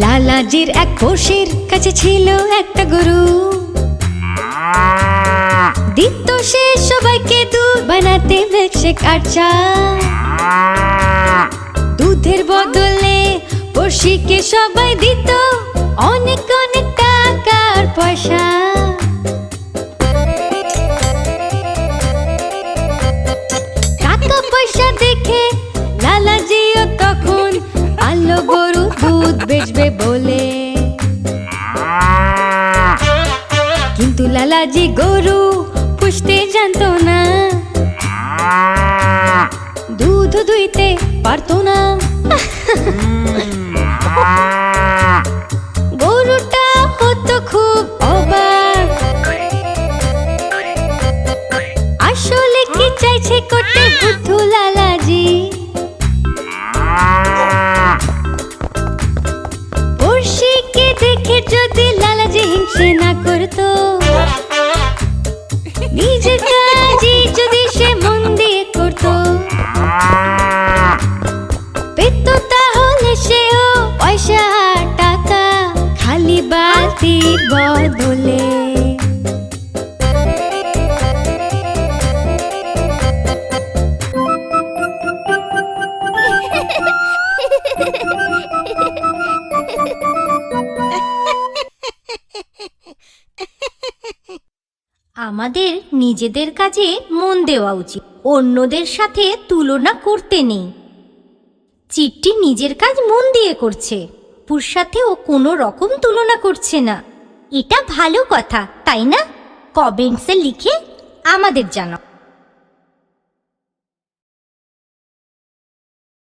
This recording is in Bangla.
লালাজির এক পোষের কাছে ছিল একটা গরু, দিত সে সবাইকে দুধ বানাতে মিল্কশেক আর চা। দুধের বদলে পড়শিকে সবাই দিত অনেক অনেক টাকার পয়সা। টাকা পয়সা দেখে লালাজিও তখন আনলো গরু দুধ বেচবে বলে। কিন্তু লালাজি গরু পুষতে জানতো না, দুধ দুইতে পারতো না। গরুটা হতো খুব অবাক, আসলে কি চাইছে করতে বুদ্ধু লালাজি। পড়শিকে দেখে যদি লালাজি হিংসে না করতো, নিজের কাজই যদি সে মন দিয়ে করতো, পেত তাহলে সেও পয়সা আর টাকা খালি বালতির বদলে। আমাদের নিজেদের কাজে মন দেওয়া উচিত, অন্যদের সাথে তুলনা করতে নেই। চিট্টি নিজের কাজ মন দিয়ে করছে, পুর সাথে ও কোনো রকম তুলনা করছে না। এটা ভালো কথা, তাই না? কমেন্টসে লিখে আমাদের জানাও।